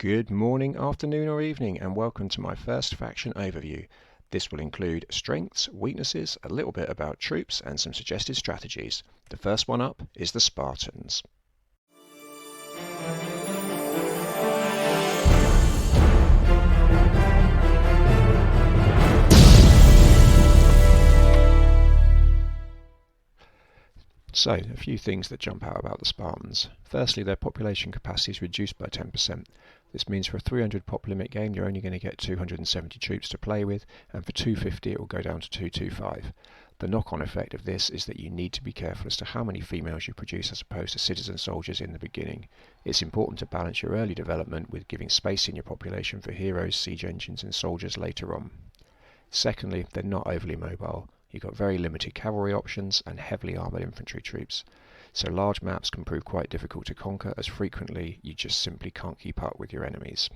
Good morning, afternoon or evening, and welcome to my first faction overview. This will include strengths, weaknesses, a little bit about troops and some suggested strategies. The first one up is the Spartans. So, a few things that jump out about the Spartans. Firstly, their population capacity is reduced by 10%. This means for a 300 pop limit game you're only going to get 270 troops to play with, and for 250 it will go down to 225. The knock-on effect of this is that you need to be careful as to how many females you produce as opposed to citizen soldiers in the beginning. It's important to balance your early development with giving space in your population for heroes, siege engines and soldiers later on. Secondly, they're not overly mobile. You've got very limited cavalry options and heavily armoured infantry troops, so large maps can prove quite difficult to conquer as frequently you just simply can't keep up with your enemies.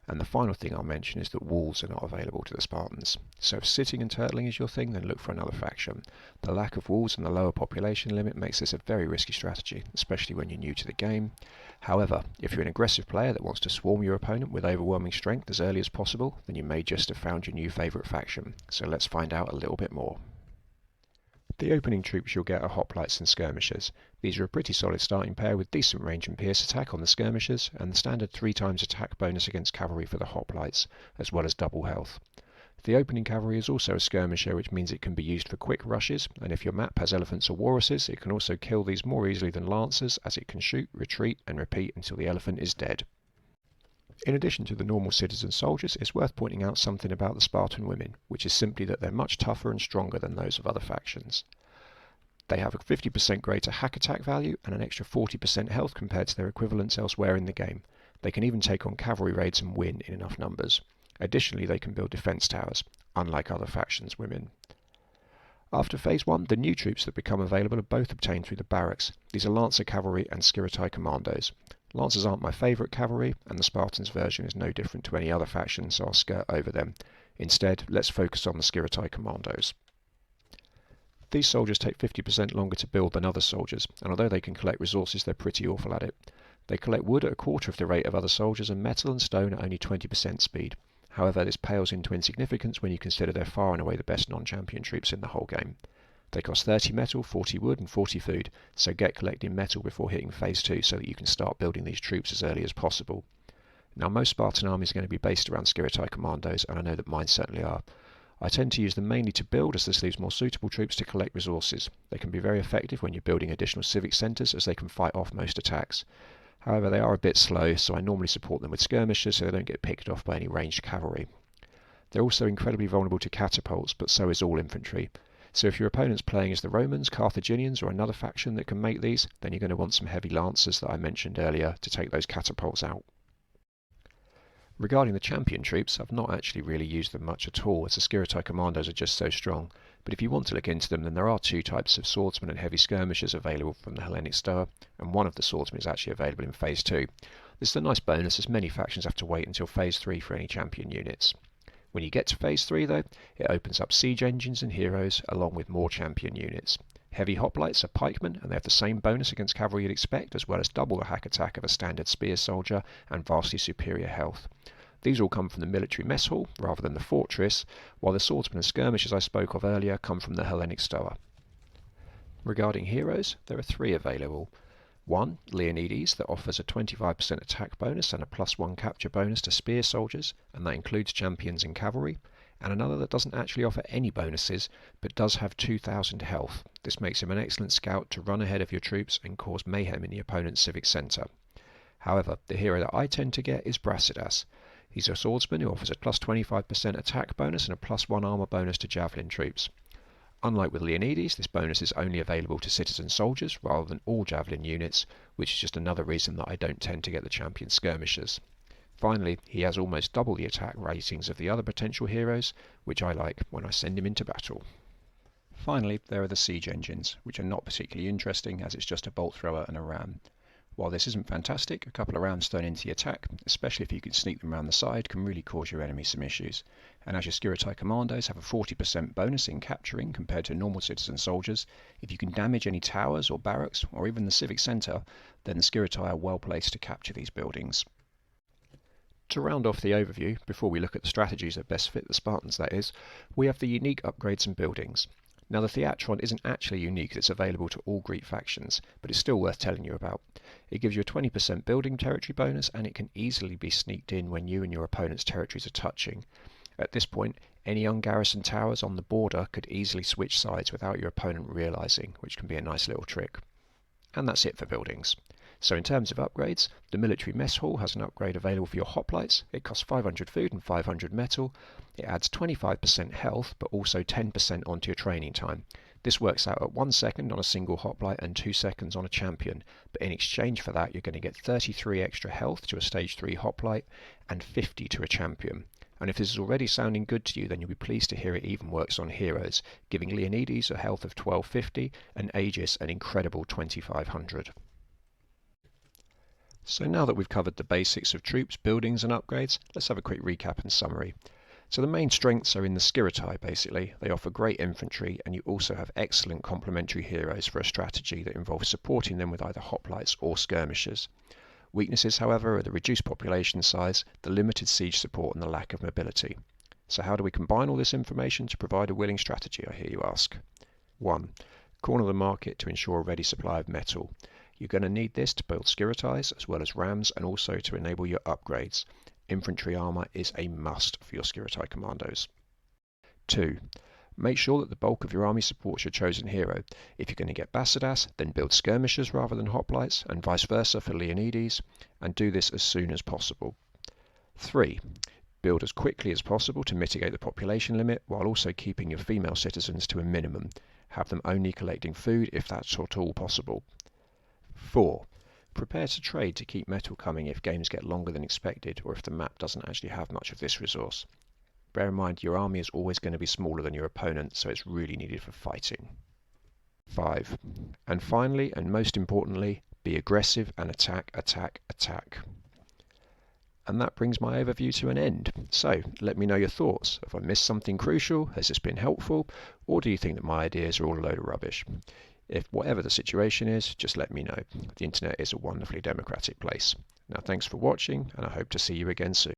And the final thing I'll mention is that walls are not available to the Spartans, so if sitting and turtling is your thing, then look for another faction. The lack of walls and the lower population limit makes this a very risky strategy, especially when you're new to the game. However, if you're an aggressive player that wants to swarm your opponent with overwhelming strength as early as possible, then you may just have found your new favourite faction, so let's find out a little bit more. The opening troops you'll get are hoplites and skirmishers. These are a pretty solid starting pair with decent range and pierce attack on the skirmishers, and the standard 3x attack bonus against cavalry for the hoplites, as well as double health. The opening cavalry is also a skirmisher, which means it can be used for quick rushes, and if your map has elephants or walruses, it can also kill these more easily than lancers, as it can shoot, retreat and repeat until the elephant is dead. In addition to the normal citizen soldiers, it's worth pointing out something about the Spartan women, which is simply that they're much tougher and stronger than those of other factions. They have a 50% greater hack attack value and an extra 40% health compared to their equivalents elsewhere in the game. They can even take on cavalry raids and win in enough numbers. Additionally, they can build defense towers, unlike other factions' women. After Phase 1, the new troops that become available are both obtained through the barracks. These are Lancer Cavalry and Skiritai Commandos. Lancers aren't my favourite cavalry, and the Spartans version is no different to any other faction, so I'll skirt over them. Instead, let's focus on the Skiritai Commandos. These soldiers take 50% longer to build than other soldiers, and although they can collect resources, they're pretty awful at it. They collect wood at a quarter of the rate of other soldiers, and metal and stone at only 20% speed. However, this pales into insignificance when you consider they're far and away the best non-champion troops in the whole game. They cost 30 metal, 40 wood and 40 food, so get collecting metal before hitting Phase 2 so that you can start building these troops as early as possible. Now, most Spartan armies are going to be based around Skiritai Commandos, and I know that mine certainly are. I tend to use them mainly to build, as this leaves more suitable troops to collect resources. They can be very effective when you're building additional civic centres, as they can fight off most attacks. However, they are a bit slow, so I normally support them with skirmishers so they don't get picked off by any ranged cavalry. They're also incredibly vulnerable to catapults, but so is all infantry. So if your opponent's playing as the Romans, Carthaginians or another faction that can make these, then you're going to want some heavy lancers that I mentioned earlier to take those catapults out. Regarding the champion troops, I've not actually really used them much at all, as the Skiritai Commandos are just so strong, but if you want to look into them, then there are two types of swordsmen and heavy skirmishers available from the Hellenic Stoa, and one of the swordsmen is actually available in Phase 2. This is a nice bonus, as many factions have to wait until Phase 3 for any champion units. When you get to Phase 3 though, it opens up siege engines and heroes along with more champion units. Heavy hoplites are pikemen, and they have the same bonus against cavalry you'd expect, as well as double the hack attack of a standard spear soldier and vastly superior health. These all come from the military mess hall rather than the fortress, while the swordsmen and skirmishers I spoke of earlier come from the Hellenic Stoa. Regarding heroes, there are 3 available. One, Leonidas, that offers a 25% attack bonus and a +1 capture bonus to spear soldiers, and that includes champions and cavalry, and another that doesn't actually offer any bonuses, but does have 2000 health. This makes him an excellent scout to run ahead of your troops and cause mayhem in the opponent's civic centre. However, the hero that I tend to get is Brasidas. He's a swordsman who offers a +25% attack bonus and a +1 armour bonus to javelin troops. Unlike with Leonidas, this bonus is only available to citizen soldiers rather than all javelin units, which is just another reason that I don't tend to get the champion skirmishers. Finally, he has almost double the attack ratings of the other potential heroes, which I like when I send him into battle. Finally, there are the siege engines, which are not particularly interesting as it's just a bolt thrower and a ram. While this isn't fantastic, a couple of rounds thrown into the attack, especially if you can sneak them around the side, can really cause your enemy some issues. And as your Skiritai Commandos have a 40% bonus in capturing compared to normal citizen soldiers, if you can damage any towers or barracks, or even the civic centre, then the Skiritai are well placed to capture these buildings. To round off the overview, before we look at the strategies that best fit the Spartans that is, we have the unique upgrades and buildings. Now the Theatron isn't actually unique, it's available to all Greek factions, but it's still worth telling you about. It gives you a 20% building territory bonus, and it can easily be sneaked in when you and your opponent's territories are touching. At this point, any ungarrisoned towers on the border could easily switch sides without your opponent realising, which can be a nice little trick. And that's it for buildings. So in terms of upgrades, the military mess hall has an upgrade available for your hoplites. It costs 500 food and 500 metal. It adds 25% health, but also 10% onto your training time. This works out at 1 second on a single hoplite and 2 seconds on a champion, but in exchange for that you're going to get 33 extra health to a stage 3 hoplite and 50 to a champion. And if this is already sounding good to you, then you'll be pleased to hear it even works on heroes, giving Leonidas a health of 1250 and Aegis an incredible 2500. So now that we've covered the basics of troops, buildings and upgrades, let's have a quick recap and summary. So the main strengths are in the Skiratai basically. They offer great infantry, and you also have excellent complementary heroes for a strategy that involves supporting them with either hoplites or skirmishers. Weaknesses, however, are the reduced population size, the limited siege support and the lack of mobility. So how do we combine all this information to provide a winning strategy, I hear you ask? 1. Corner the market to ensure a ready supply of metal. You're going to need this to build Skiratais as well as rams, and also to enable your upgrades. Infantry armour is a must for your Skiratai commandos. 2. Make sure that the bulk of your army supports your chosen hero. If you're going to get Basidas, then build skirmishers rather than hoplites, and vice versa for Leonidas, and do this as soon as possible. 3. Build as quickly as possible to mitigate the population limit, while also keeping your female citizens to a minimum. Have them only collecting food if that's at all possible. 4. Prepare to trade to keep metal coming if games get longer than expected, or if the map doesn't actually have much of this resource. Bear in mind your army is always going to be smaller than your opponent, so it's really needed for fighting. 5. And finally, and most importantly, be aggressive and attack, attack, attack. And that brings my overview to an end. So, let me know your thoughts. Have I missed something crucial? Has this been helpful? Or do you think that my ideas are all a load of rubbish? If whatever the situation is, just let me know. The internet is a wonderfully democratic place. Now thanks for watching, and I hope to see you again soon.